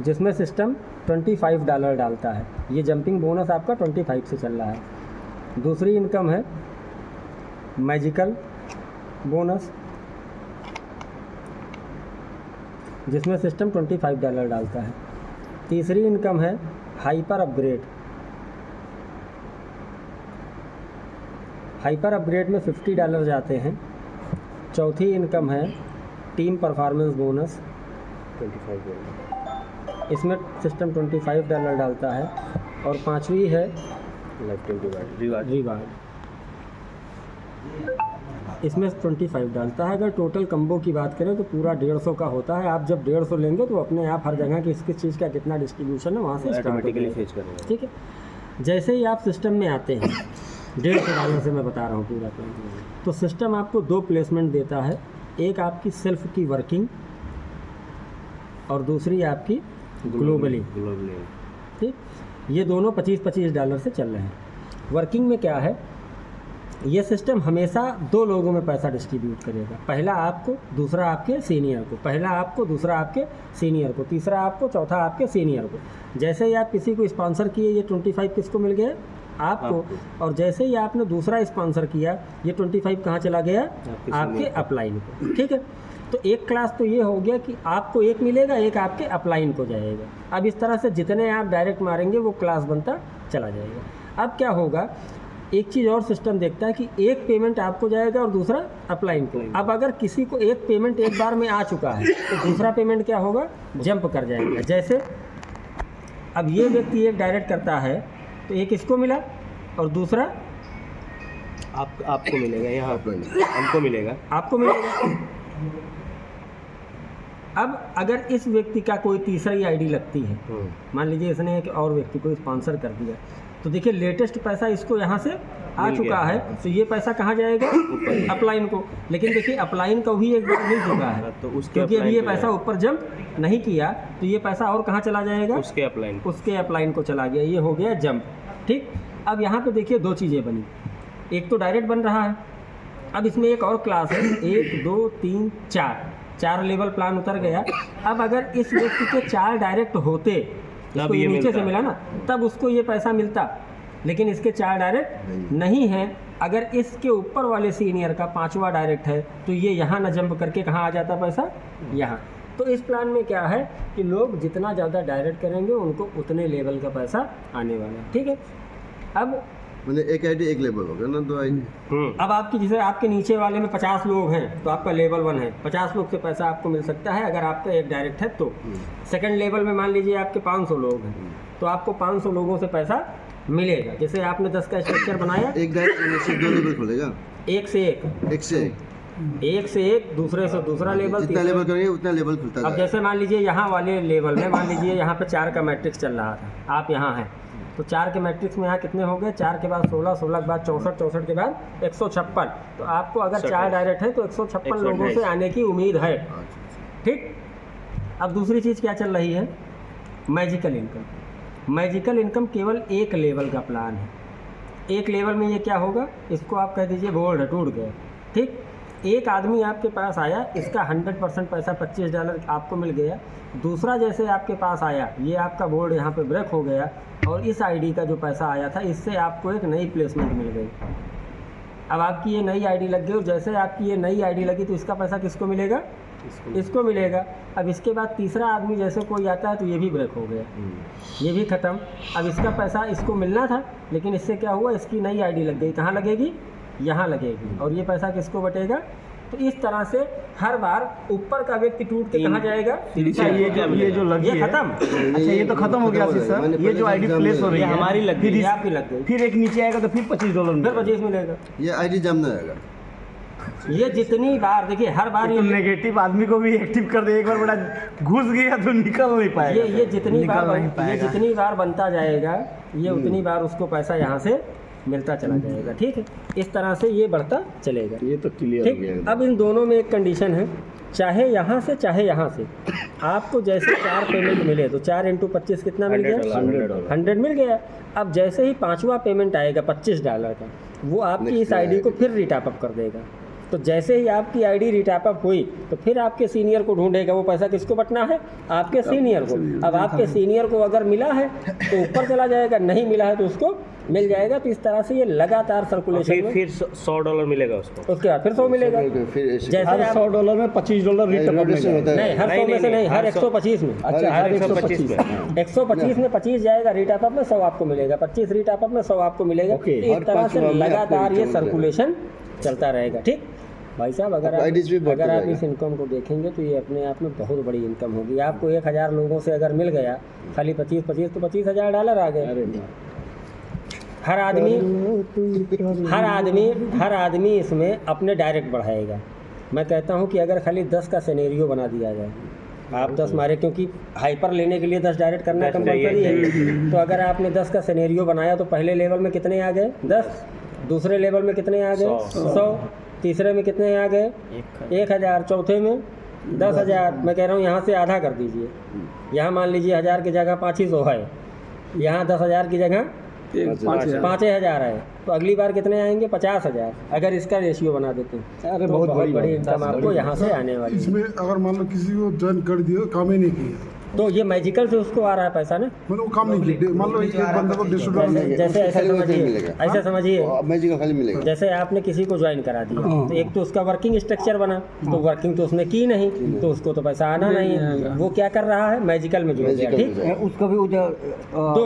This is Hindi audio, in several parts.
जिसमें सिस्टम $25 डालता है। ये जंपिंग बोनस आपका 25 से चल रहा है। दूसरी इनकम है मैजिकल बोनस, जिसमें सिस्टम $25 डालता है। तीसरी इनकम है हाइपर अपग्रेड। हाइपर अपग्रेड में $50 जाते हैं। चौथी इनकम है टीम परफॉर्मेंस बोनस, 25 इसमें सिस्टम $25 डालता है। और पांचवी है लाइफ टाइम रिवार्ड, इसमें 25 डालता है। अगर टोटल कम्बो की बात करें तो पूरा 150 का होता है। आप जब 150 लेंगे तो अपने आप हर जगह की किस चीज़ का कितना डिस्ट्रीब्यूशन है वहाँ से ऑटोमेटिकली फेच करेगा। ठीक है। जैसे ही आप सिस्टम में आते हैं, $150 से मैं बता रहा हूँ पूरा प्लान, तो सिस्टम आपको 2 प्लेसमेंट देता है। एक आपकी सेल्फ की वर्किंग और दूसरी आपकी ग्लोबली। ठीक, ये दोनों $25 से चल रहे हैं। वर्किंग में क्या है, ये सिस्टम हमेशा 2 लोगों में पैसा डिस्ट्रीब्यूट करेगा। पहला आपको, दूसरा आपके सीनियर को। पहला आपको, दूसरा आपके सीनियर को, तीसरा आपको, चौथा आपके सीनियर को। जैसे ही आप किसी को स्पॉन्सर किए, ये 25 किसको मिल गया? आपको। और जैसे ही आपने दूसरा स्पॉन्सर किया, ये 25 कहाँ चला गया? आपके अपलाइन को। ठीक है। तो एक क्लास तो ये हो गया कि आपको एक मिलेगा, एक आपके अपलाइन को जाएगा। अब इस तरह से जितने आप डायरेक्ट मारेंगे वो क्लास बनता चला जाएगा। अब क्या होगा, एक चीज़ और सिस्टम देखता है कि एक पेमेंट आपको जाएगा और दूसरा अपलाइन को। अब अगर किसी को एक पेमेंट एक बार में आ चुका है तो दूसरा पेमेंट क्या होगा? जंप कर जाएगा। जैसे अब ये व्यक्ति एक डायरेक्ट करता है तो एक इसको मिला और दूसरा आपको मिलेगा, यहाँ हमको मिलेगा, आपको मिलेगा। अब अगर इस व्यक्ति का कोई तीसरी आईडी लगती है, मान लीजिए इसने एक और व्यक्ति को स्पॉन्सर कर दिया, तो देखिए लेटेस्ट पैसा इसको यहाँ से आ चुका है, तो ये पैसा कहाँ जाएगा? अपलाइन को। लेकिन देखिए अपलाइन का भी एक बार मिल चुका है, तो उसके क्योंकि अभी ये पैसा ऊपर जंप नहीं किया, तो ये पैसा और कहाँ चला जाएगा? उसके अपलाइन को चला गया। ये हो गया जंप। ठीक। अब यहाँ पे देखिए 2 चीज़ें बनी। एक तो डायरेक्ट बन रहा है। अब इसमें एक और क्लास है, 1 2 3 4 लेवल प्लान उतर गया। अब अगर इस व्यक्ति के 4 डायरेक्ट होते, इसको ये नीचे से मिला ना, तब उसको ये पैसा मिलता। लेकिन इसके 4 डायरेक्ट नहीं है। अगर इसके ऊपर वाले सीनियर का 5वां डायरेक्ट है तो ये यहाँ न जंप करके कहाँ आ जाता पैसा? यहाँ। तो इस प्लान में क्या है कि लोग जितना ज़्यादा डायरेक्ट करेंगे उनको उतने लेवल का पैसा आने वाला है। ठीक है। अब मतलब एक आईडी एक लेवल होगा ना, 2 आईडी। अब आपकी जैसे आपके नीचे वाले में 50 लोग हैं तो आपका लेवल 1 है, 50 लोग से पैसा आपको मिल सकता है अगर आपका एक डायरेक्ट है तो। सेकंड लेवल में मान लीजिए आपके 500 लोग हैं तो आपको 500 लोगों से पैसा मिलेगा। जैसे आपने 10 का स्ट्रक्चर बनाया, एक डायरेक्ट से 2 लेवल खुलेगा, एक से एक, दूसरे से दूसरा लेवल, जितना लेवल करेंगे उतना लेवल खुलता है। अब जैसे मान लीजिए यहाँ वाले लेवल में मान लीजिए यहाँ पे 4 का मैट्रिक्स चल रहा था, आप यहाँ हैं तो 4 के मैट्रिक्स में यहाँ कितने हो गए? 4 के बाद 16, 16 के बाद 64, 64 के बाद 156। तो आपको अगर 4 डायरेक्ट है तो 156 लोगों से आने की उम्मीद है। ठीक। अब दूसरी चीज़ क्या चल रही है? Magical income. मैजिकल इनकम केवल एक लेवल का प्लान है। एक लेवल में ये क्या होगा, इसको आप कह दीजिए बोर्ड टूट गया। ठीक। एक आदमी आपके पास आया, इसका 100% पैसा $25 आपको मिल गया। दूसरा जैसे आपके पास आया, ये आपका बोर्ड यहाँ पे ब्रेक हो गया और इस आईडी का जो पैसा आया था इससे आपको एक नई प्लेसमेंट मिल गई। अब आपकी ये नई आईडी लग गई और जैसे आपकी ये नई आईडी लगी तो इसका पैसा किसको मिलेगा? इसको मिलेगा। अब इसके बाद तीसरा आदमी जैसे कोई आता है तो ये भी ब्रेक हो गया, ये भी ख़त्म। अब इसका पैसा इसको मिलना था लेकिन इससे क्या हुआ, इसकी नई आईडी लग गई। कहाँ लगेगी? यहाँ लगेगी। और ये पैसा किसको बटेगा? तो इस तरह से हर बार ऊपर का व्यक्ति टूट के कहाँ जाएगा? ये जो लगी है खत्म। अच्छा, ये तो खत्म हो गया सर। ये जो आईडी प्लेस हो रही है हमारी लग गई, आपकी लग गई। फिर एक नीचे आएगा तो फिर $25 फिर 25 मिलेगा। ये आईडी जम ना आएगा। ये जितनी बार देखिए, हर बार ये नेगेटिव आदमी को भी एक्टिव कर दे, एक बार बड़ा घुस गया तो निकल नहीं पाएगा। ये जितनी बार बनता जाएगा ये उतनी बार उसको पैसा यहाँ से मिलता चला जाएगा। ठीक है। इस तरह से ये बढ़ता चलेगा। ये तो क्लियर हो गया। ठीक। अब इन दोनों में एक कंडीशन है, चाहे यहाँ से चाहे यहाँ से आपको जैसे 4 पेमेंट मिले तो 4 × 25 कितना मिल गया? $100 मिल गया। अब जैसे ही 5वां पेमेंट आएगा $25 का, वो आपकी इस आईडी को फिर रिटॉप अप कर देगा। तो जैसे ही आपकी आईडी रिटॉप हुई तो फिर आपके सीनियर को ढूंढेगा। वो पैसा किसको बटना है? आपके सीनियर को। अब आपके सीनियर को अगर मिला है तो ऊपर चला जाएगा, नहीं मिला है तो उसको मिल जाएगा। तो इस तरह से ये लगातार सर्कुलेशन में फिर $100 मिलेगा उसको। उसके बाद फिर 100 मिलेगा। फिर ऐसे जैसे हर आप $100 में $25 रिटर्न रोटेशन होता है। नहीं, हर 100 में से नहीं, हर 125 में। अच्छा, हर हर 125 में। 125 में 25 जाएगा रीटॉप में, 100 आपको मिलेगा। 25 रीटॉप में 100 आपको मिलेगा। ओके। इस हर तरह 5 से में आपको लगातार ये return मिलेगा। सर्कुलेशन चलता रहेगा। ठीक भाई साहब, अगर आपका IDs भी आप बढ़ता अगर आप जाएगा। इस इनकम को देखेंगे तो ये अपने आप में बहुत बड़ी इनकम होगी। आपको 1000 लोगों से अगर मिल गया खाली 25 तो $25,000 आ गए। अरे वाह। हर आदमी इसमें अपने डायरेक्ट बढ़ाएगा। मैं कहता हूँ कि अगर खाली 10 का सिनेरियो बना दिया जाए, आप 10 मारे, क्योंकि हाइपर लेने के लिए 10 डायरेक्ट करना 10 कंपलसरी चाहिए। है। तो अगर आपने 10 का सिनेरियो बनाया तो पहले लेवल में कितने आ गए? 10। दूसरे लेवल में कितने आ गए? 100। तीसरे में कितने आ गए? 1000। चौथे में 10,000। मैं कह रहा हूँ यहाँ से आधा कर दीजिए। यहाँ मान लीजिए 1000 की जगह 500 है, यहाँ 10,000 की जगह 5,000 है, तो अगली बार कितने आएंगे? 50,000। अगर इसका रेशियो बना देते हैं अरे तो बहुत बहुत बड़ी बड़ी बात, इनकम आपको यहाँ से आने वाली है। इसमें अगर मान लो किसी को ज्वाइन कर दिया, काम ही नहीं किया, तो ये मैजिकल से उसको आ रहा है पैसा ना। मतलब वो काम नहीं किया, मान लो एक बंदे को $150 जैसे जैसे ऐसे खाली वही समझिए, मिलेगा। ऐसे समझिए, मैजिक खाली मिलेगा। जैसे आपने किसी को ज्वाइन करा दिया तो एक तो उसका वर्किंग स्ट्रक्चर बना, तो वर्किंग तो उसने की नहीं, तो उसको तो पैसा आना नहीं है। वो क्या कर रहा है? मैजिकल में जुड़ गया। मैजिकल ठीक, में जाएगा। उसको भी दो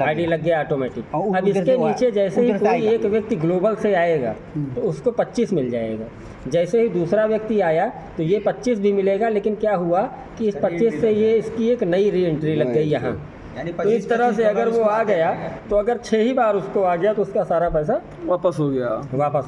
आईडी लग गया ऑटोमेटिक। और अब उधर इसके से वो नीचे जैसे ही उधर से कोई आएगा। एक व्यक्ति ग्लोबल से आएगा तो उसको 25 मिल जाएगा। जैसे ही दूसरा व्यक्ति आया तो ये 25 भी मिलेगा। लेकिन क्या हुआ कि इस 25 से ये इसकी एक नई री एंट्री लग गई यहाँ। तो इस तरह से अगर वो आ गया तो अगर 6 ही बार उसको आ गया तो उसका सारा पैसा वापस हो गया। वापस